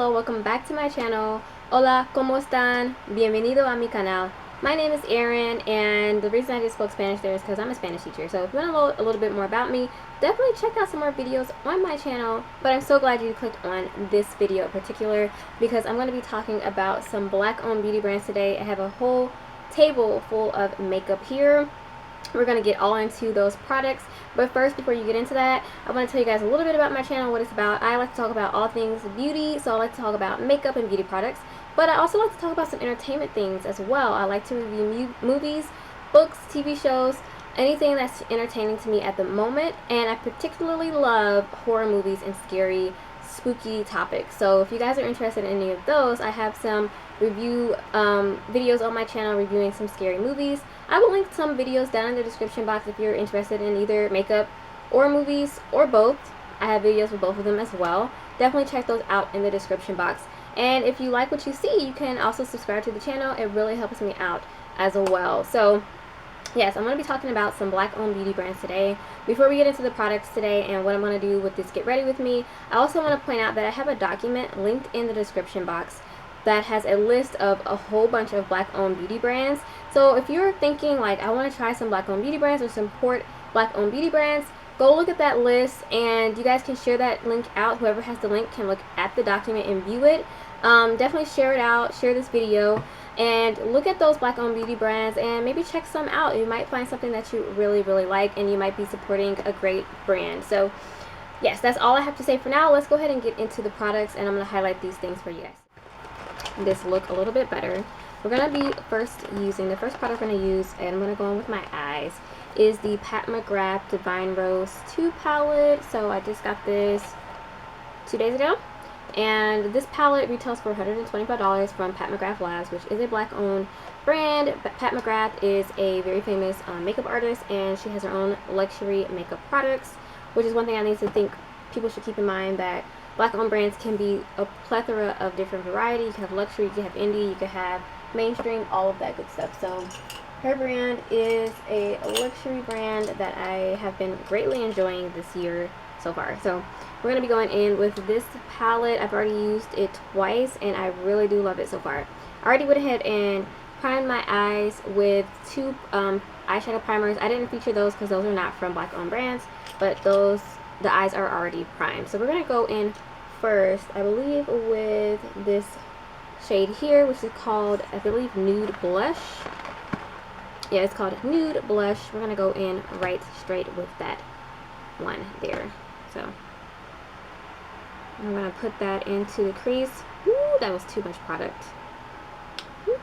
Hello, welcome back to my channel. Hola, ¿cómo están? Bienvenido a mi canal. My name is Erin, and the reason I just spoke Spanish there is because I'm a Spanish teacher. So if you want to know a little bit more about me, definitely check out some more videos on my channel. But I'm so glad you clicked on this video in particular because I'm going to be talking about some black-owned beauty brands today. I have a whole table full of makeup here. We're going to get all into those products, but first, before you get into that, I want to tell you guys a little bit about my channel, what it's about. I like to talk about all things beauty, so I like to talk about makeup and beauty products, but I also like to talk about some entertainment things as well. I like to review movies, books, TV shows, anything that's entertaining to me at the moment, and I particularly love horror movies and scary, spooky topics. So if you guys are interested in any of those, I have some review videos on my channel reviewing some scary movies. I will link some videos down in the description box if you're interested in either makeup or movies or both. I have videos for both of them as well. Definitely check those out in the description box. And if you like what you see, you can also subscribe to the channel. It really helps me out as well. So yes, I'm going to be talking about some black-owned beauty brands today. Before we get into the products today and what I'm going to do with this Get Ready With Me, I also want to point out that I have a document linked in the description box that has a list of a whole bunch of black-owned beauty brands. So if you're thinking like, I want to try some black-owned beauty brands or support black-owned beauty brands, go look at that list and you guys can share that link out. Whoever has the link can look at the document and view it. Definitely share it out, share this video, and look at those black-owned beauty brands and maybe check some out. You might find something that you really like, and you might be supporting a great brand. So yes, that's all I have to say for now. Let's go ahead and get into the products, and I'm going to highlight these things for you guys. This look a little bit better. We're going to be first using, the first product I'm going to use, and I'm going to go in with my eyes, is the Pat McGrath Divine Rose 2 palette. So I just got this 2 days ago. And this palette retails for $125 from Pat McGrath Labs, which is a black-owned brand. But Pat McGrath is a very famous makeup artist, and she has her own luxury makeup products, which is one thing I need to think people should keep in mind, that black-owned brands can be a plethora of different variety. You can have luxury, you can have indie, you can have mainstream, all of that good stuff. So her brand is a luxury brand that I have been greatly enjoying this year so far. So we're going to be going in with this palette. I've already used it twice and I really do love it so far. I already went ahead and primed my eyes with two eyeshadow primers. I didn't feature those because those are not from black owned brands, but the eyes are already primed. So we're going to go in first, I believe, with this shade here, which is called, I believe, Nude Blush. Yeah, it's called Nude Blush. We're going to go in right straight with that one there. So I'm going to put that into the crease. Woo, that was too much product. Woo.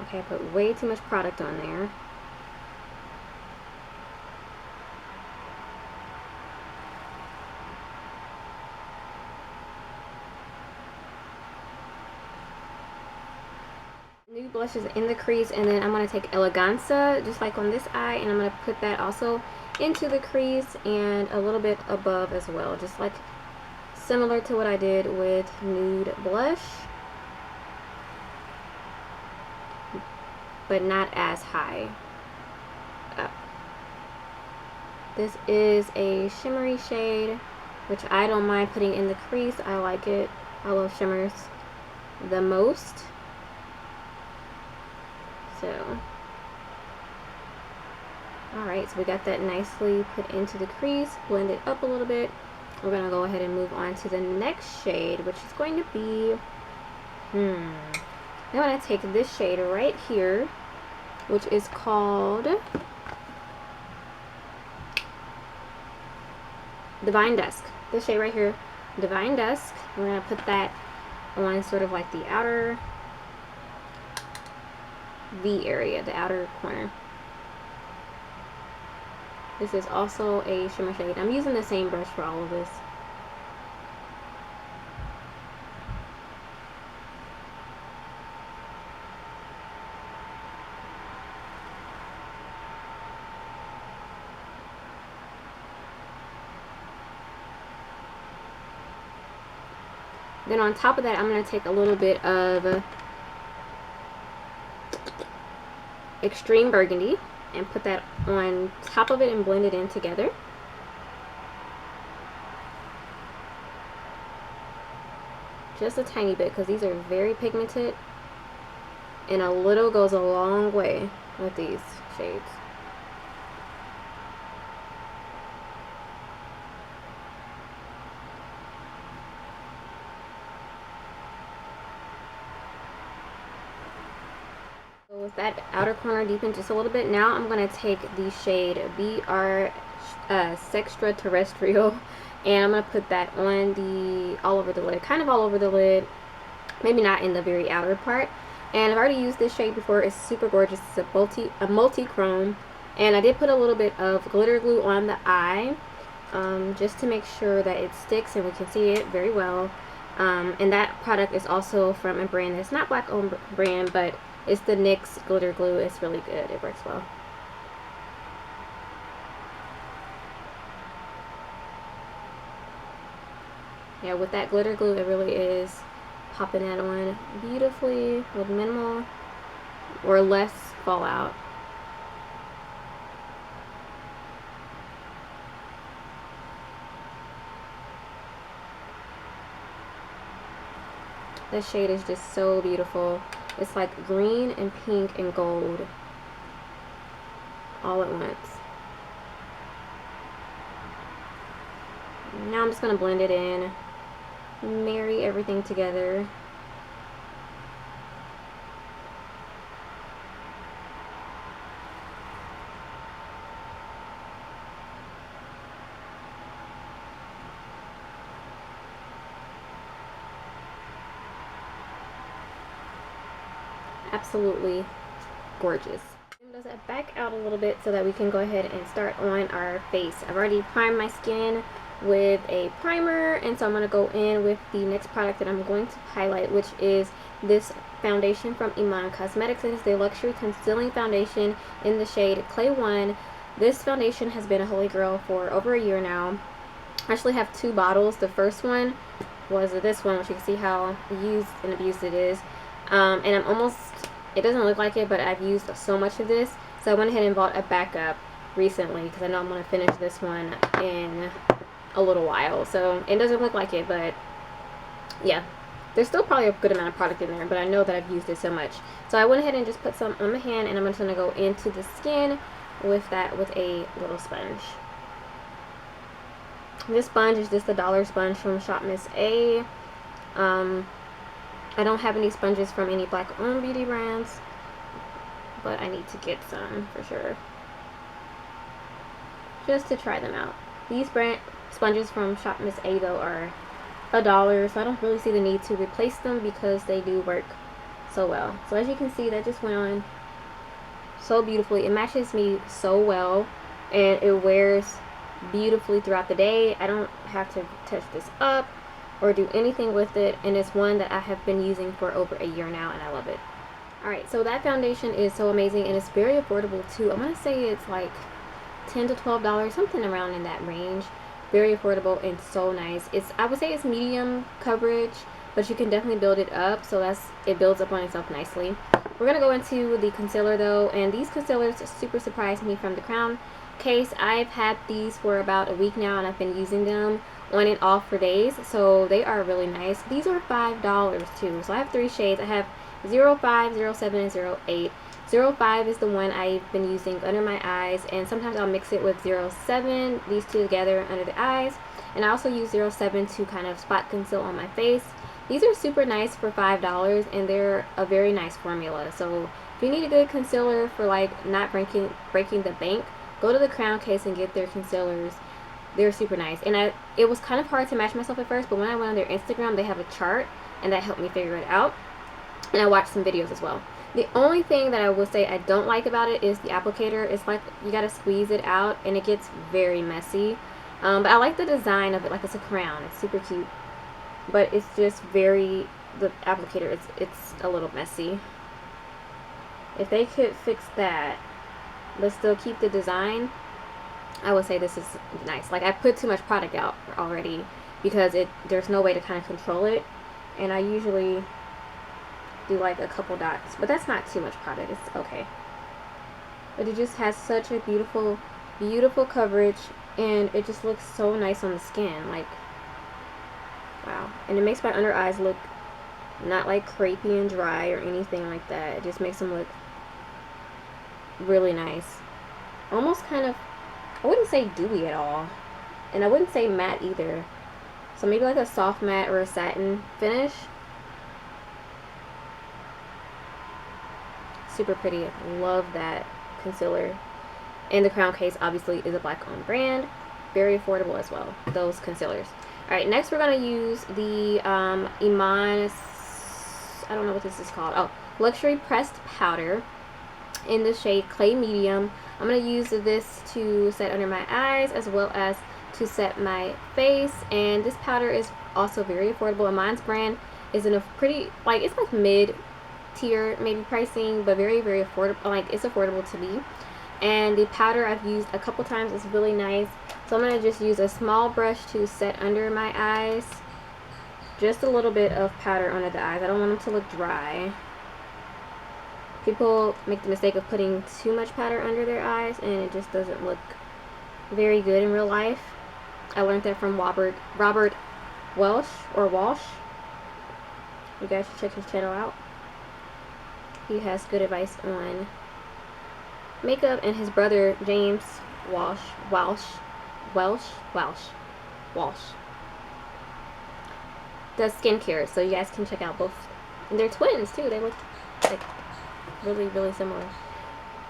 Okay, I put way too much product on there. Nude blush is in the crease, and then I'm going to take Eleganza, just like on this eye, and I'm going to put that also into the crease and a little bit above as well, just like similar to what I did with Nude Blush, but not as high up. This is a shimmery shade, which I don't mind putting in the crease. I like it. I love shimmers the most. So, alright, so we got that nicely put into the crease, blend it up a little bit. We're going to go ahead and move on to the next shade, which is going to be, I'm going to take this shade right here, which is called Divine Dusk. This shade right here, Divine Dusk. We're going to put that on sort of like the outer V area, the outer corner. This is also a shimmer shade. I'm using the same brush for all of this. Then on top of that, I'm going to take a little bit of Extreme Burgundy and put that on top of it and blend it in together. Just a tiny bit, because these are very pigmented, and a little goes a long way with these shades. So with that outer corner deepened just a little bit, now I'm going to take the shade BR Sextra Terrestrial, and I'm going to put that on the all over the lid, kind of all over the lid, maybe not in the very outer part. And I've already used this shade before. It's super gorgeous. It's a multi-chrome, and I did put a little bit of glitter glue on the eye, just to make sure that it sticks and we can see it very well. And that product is also from a brand that's not black owned brand, but it's the NYX glitter glue. It's really good. It works well. Yeah, with that glitter glue, it really is popping that on beautifully with minimal or less fallout. This shade is just so beautiful. It's like green and pink and gold all at once. Now I'm just going to blend it in, marry everything together. Absolutely gorgeous. Does that back out a little bit so that we can go ahead and start on our face. I've already primed my skin with a primer, and so I'm going to go in with the next product that I'm going to highlight, which is this foundation from Amano Cosmetics. It is the Luxury Concealing Foundation in the shade Clay 1. This foundation has been a holy grail for over a year now. I actually have two bottles. The first one was this one, which you can see how used and abused it is. And I'm almost, it doesn't look like it, but I've used so much of this, so I went ahead and bought a backup recently because I know I'm going to finish this one in a little while. So it doesn't look like it, but yeah, there's still probably a good amount of product in there, but I know that I've used it so much. So I went ahead and just put some on my hand, and I'm just going to go into the skin with that with a little sponge. This sponge is just a dollar sponge from Shop Miss A. I don't have any sponges from any black owned beauty brands, but I need to get some for sure, just to try them out. These brand sponges from Shop Miss A though are $1, so I don't really see the need to replace them because they do work so well. So as you can see, that just went on so beautifully. It matches me so well, and it wears beautifully throughout the day. I don't have to touch this up or do anything with it, and it's one that I have been using for over a year now, and I love it. Alright, so that foundation is so amazing, and it's very affordable too. I'm going to say it's like $10 to $12, something around in that range. Very affordable and so nice. I would say it's medium coverage, but you can definitely build it up, so it builds up on itself nicely. We're going to go into the concealer though, and these concealers super surprised me from the Crown case. I've had these for about a week now, and I've been using them on and off for days, so they are really nice. These are $5 too, so I have three shades. I have 05, 07, and 08. 05 is the one I've been using under my eyes, and sometimes I'll mix it with 07, these two together under the eyes, and I also use 07 to kind of spot conceal on my face. These are super nice for $5, and they're a very nice formula. So if you need a good concealer for like not breaking the bank, go to the Crown case and get their concealers. They're super nice. And it was kind of hard to match myself at first, but when I went on their Instagram, they have a chart, and that helped me figure it out. And I watched some videos as well. The only thing that I will say I don't like about it is the applicator. It's like you gotta squeeze it out, and it gets very messy. But I like the design of it, like it's a crown. It's super cute. But it's just the applicator, it's a little messy. If they could fix that, but still keep the design, I would say this is nice. Like, I put too much product out already because there's no way to kind of control it, and I usually do like a couple dots, but that's not too much product. It's okay. but it just has such a beautiful, beautiful coverage, and it just looks so nice on the skin. Like, wow. And it makes my under eyes look not like crepey and dry or anything like that. It just makes them look really nice. Almost kind of, I wouldn't say dewy at all, and I wouldn't say matte either. So maybe like a soft matte or a satin finish. Super pretty. Love that concealer. And the Crown Case obviously is a black owned brand. Very affordable as well, those concealers. Alright, next we're going to use the Amano, I don't know what this is called. Oh, Luxury Pressed Powder in the shade Clay Medium. I'm going to use this to set under my eyes as well as to set my face. And this powder is also very affordable. Aman's brand is in a pretty, like, it's like mid tier maybe pricing, but very, very affordable. Like, it's affordable to me. And the powder I've used a couple times is really nice. So I'm going to just use a small brush to set under my eyes. Just a little bit of powder under the eyes. I don't want them to look dry. People make the mistake of putting too much powder under their eyes, and it just doesn't look very good in real life. I learned that from Robert Welsh, or Walsh. You guys should check his channel out. He has good advice on makeup, and his brother James Walsh does skincare, so you guys can check out both. And they're twins too. They look like really, really similar.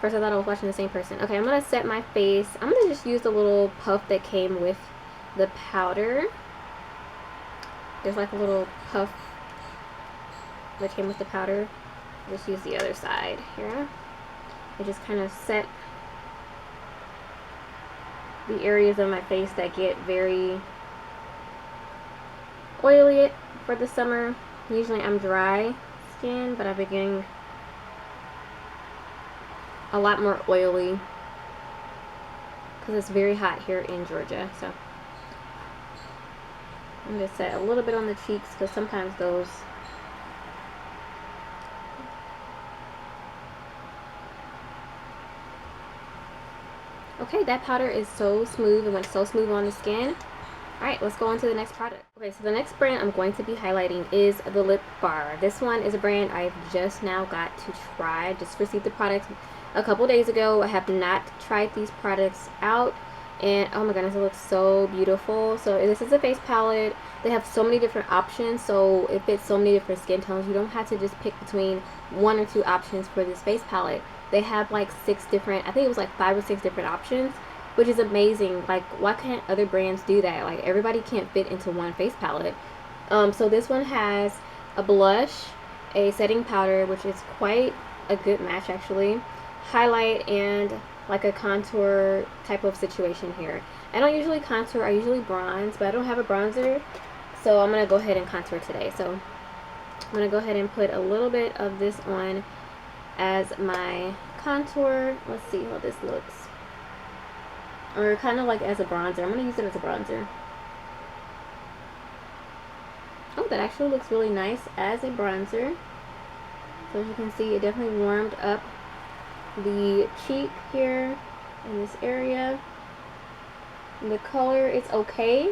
First I thought I was watching the same person. Okay, I'm gonna set my face. I'm gonna just use the little puff that came with the powder. There's like a little puff that came with the powder. Just use the other side here. I just kind of set the areas of my face that get very oily for the summer. Usually I'm dry skin, but I've been getting a lot more oily because it's very hot here in Georgia. So I'm going to set a little bit on the cheeks because sometimes those okay, that powder is so smooth. It went so smooth on the skin. Alright, let's go on to the next product. Okay, so the next brand I'm going to be highlighting is the Lip Bar. This one is a brand I've just now got to try. I just received the products a couple days ago. I have not tried these products out, and oh my goodness, it looks so beautiful. So this is a face palette. They have so many different options, so it fits so many different skin tones. You don't have to just pick between 1 or 2 options for this face palette. They have like 6 different, I think it was like 5 or 6 different options, which is amazing. Like, why can't other brands do that? Like, everybody can't fit into one face palette. So this one has a blush, a setting powder, which is quite a good match actually, highlight, and like a contour type of situation here. I don't usually contour, I usually bronze, but I don't have a bronzer, so I'm going to go ahead and contour today. So I'm going to go ahead and put a little bit of this on as my contour. Let's see how this looks. Or kind of like as a bronzer. I'm going to use it as a bronzer. Oh, that actually looks really nice as a bronzer. So as you can see, it definitely warmed up the cheek here in this area. And the color is okay.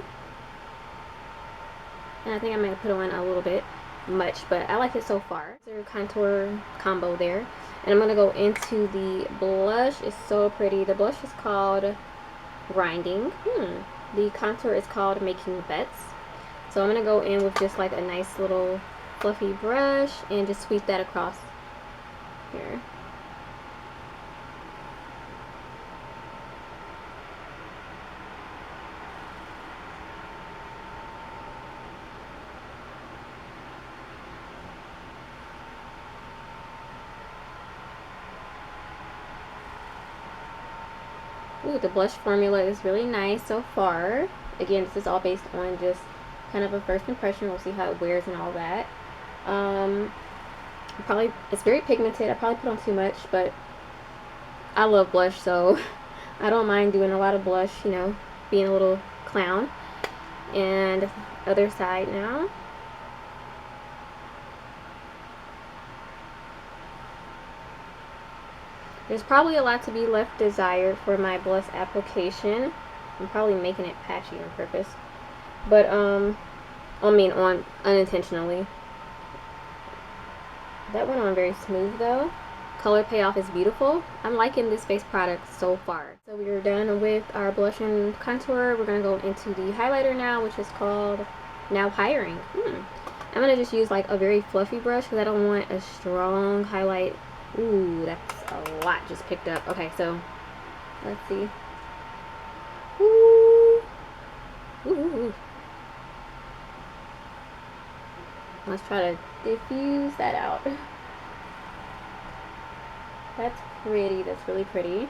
And I think I might put on a little bit much, but I like it so far. There's a contour combo there. And I'm going to go into the blush. It's so pretty. The blush is called Grinding. The contour is called Making Bets. So I'm going to go in with just like a nice little fluffy brush and just sweep that across here. Ooh, the blush formula is really nice so far. Again, this is all based on just kind of a first impression. We'll see how it wears and all that. Probably, it's very pigmented. I probably put on too much, but I love blush, so I don't mind doing a lot of blush, you know, being a little clown. And other side now. There's probably a lot to be left desired for my blush application. I'm probably making it patchy on purpose. But, on unintentionally. That went on very smooth though. Color payoff is beautiful. I'm liking this face product so far. So we are done with our blush and contour. We're going to go into the highlighter now, which is called Now Hiring. I'm going to just use like a very fluffy brush because I don't want a strong highlight. Ooh, that's a lot just picked up. Okay, so let's see. Ooh. Ooh. Let's try to diffuse that out. That's pretty. That's really pretty.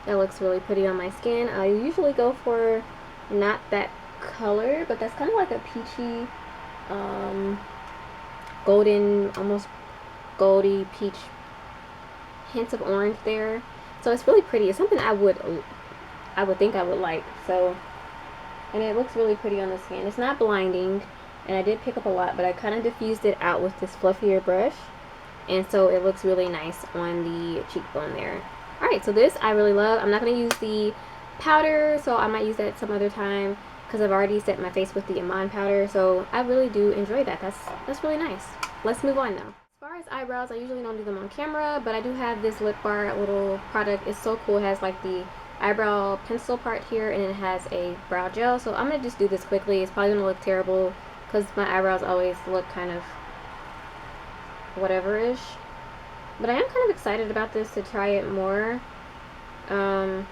That looks really pretty on my skin. I usually go for not that color, but that's kind of like a peachy, golden, almost goldy peach, hints of orange there. So it's really pretty. It's something I would think I would like. So, and it looks really pretty on the skin. It's not blinding, and I did pick up a lot, but I kind of diffused it out with this fluffier brush, and so it looks really nice on the cheekbone there. Alright, so this I really love. I'm not going to use the powder, so I might use that some other time because I've already set my face with the Amano powder, so I really do enjoy that. That's really nice. Let's move on now. As far as eyebrows, I usually don't do them on camera, but I do have this lip bar little product. It's so cool. It has like the eyebrow pencil part here, and it has a brow gel, so I'm going to just do this quickly. It's probably going to look terrible because my eyebrows always look kind of whatever-ish. But I am kind of excited about this to try it more, and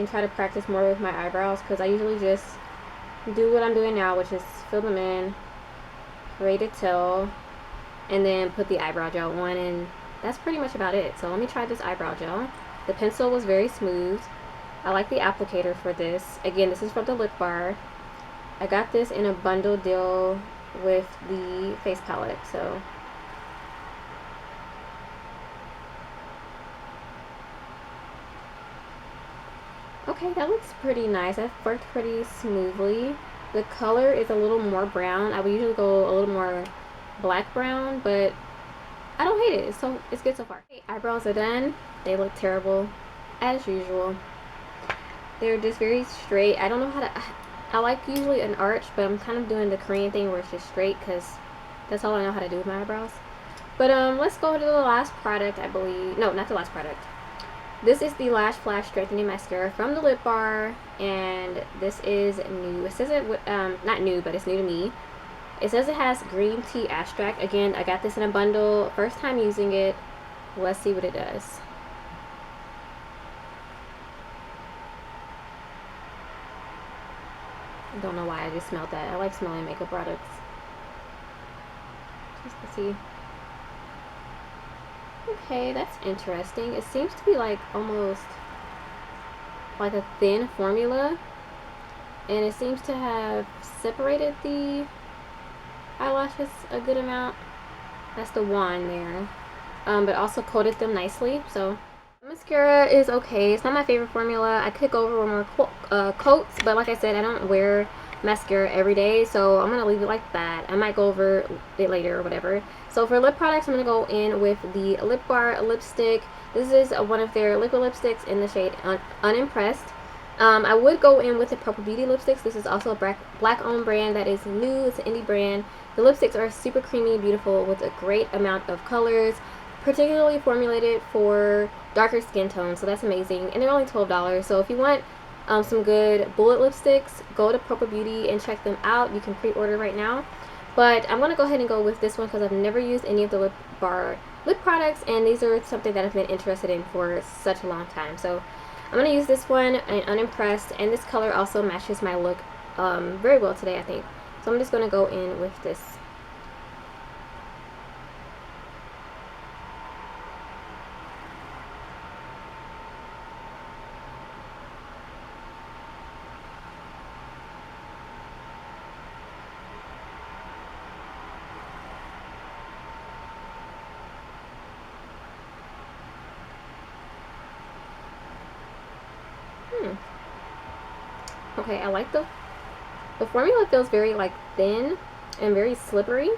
try to practice more with my eyebrows, because I usually just do what I'm doing now, which is fill them in, create a tail, and then put the eyebrow gel on, and that's pretty much about it. So let me try this eyebrow gel. The pencil was very smooth. I like the applicator for this. Again, this is from the lip bar. I got this in a bundle deal with the face palette, so okay, that looks pretty nice. That worked pretty smoothly. The color is a little more brown. I would usually go a little more black brown, but I don't hate it. It's good so far. Okay, eyebrows are done. They look terrible as usual. They're just very straight. I don't know how to, I like usually an arch, but I'm kind of doing the Korean thing where it's just straight because that's all I know how to do with my eyebrows. But let's go to the last product, I believe. No, not the last product. This is the Lash Flash Strengthening Mascara from the Lip Bar, and this is new. It says it, not new, but it's new to me. It says it has green tea extract. Again, I got this in a bundle. First time using it. Let's see what it does. I don't know why I just smelled that. I like smelling makeup products. Just to see. Okay, that's interesting. It seems to be like almost like a thin formula, and it seems to have separated the eyelashes a good amount. That's the wand there, but also coated them nicely. So mascara is okay. It's not my favorite formula. I could go over more coats, but like I said, I don't wear mascara every day, so I'm gonna leave it like that. I might go over it later or whatever. So for lip products, I'm gonna go in with the Lip Bar lipstick. This is one of their liquid lipsticks in the shade Unimpressed. I would go in with the Purple Beauty lipsticks. This is also a black owned brand that is new. It's an indie brand. The lipsticks are super creamy, beautiful, with a great amount of colors, particularly formulated for darker skin tones, so that's amazing. And they're only $12. So if you want some good bullet lipsticks, go to Purple Beauty and check them out. You can pre-order right now. But I'm going to go ahead and go with this one because I've never used any of the Lip Bar lip products, and these are something that I've been interested in for such a long time. So I'm going to use this one, and Unimpressed, and this color also matches my look very well today, I think. So I'm just going to go in with this. Okay, I like the formula feels very like thin and very slippery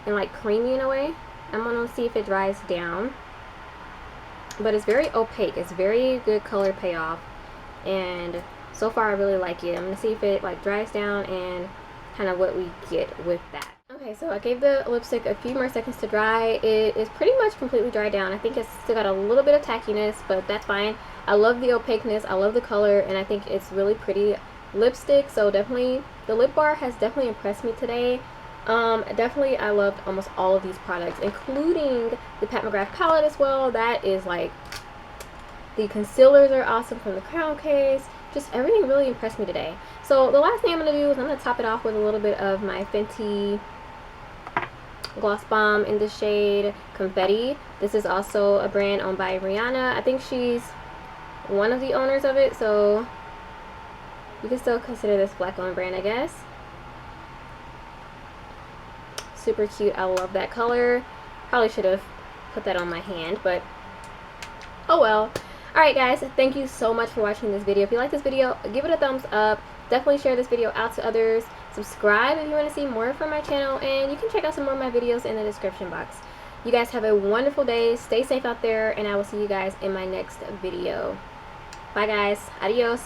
and like creamy in a way. I'm gonna see if it dries down, but it's very opaque. It's very good color payoff, and so far I really like it. I'm gonna see if it like dries down and kind of what we get with that. Okay, so I gave the lipstick a few more seconds to dry. It is pretty much completely dried down. I think it's still got a little bit of tackiness, but that's fine. I love the opaqueness, I love the color, and I think it's really pretty lipstick. So definitely the lip bar has definitely impressed me today. Definitely I loved almost all of these products, including the Pat McGrath palette as well. That is like, the concealers are awesome from the Crown Case. Just everything really impressed me today. So the last thing I'm going to do is I'm going to top it off with a little bit of my Fenty Gloss Bomb in the shade Confetti. This is also a brand owned by Rihanna. I think she's one of the owners of it, so you can still consider this black owned brand, I guess. Super cute. I love that color. Probably should have put that on my hand, but oh well. Alright guys, thank you so much for watching this video. If you like this video, give it a thumbs up. Definitely share this video out to others. Subscribe if you want to see more from my channel, and you can check out some more of my videos in the description box. You guys have a wonderful day. Stay safe out there, and I will see you guys in my next video. Bye guys. Adios.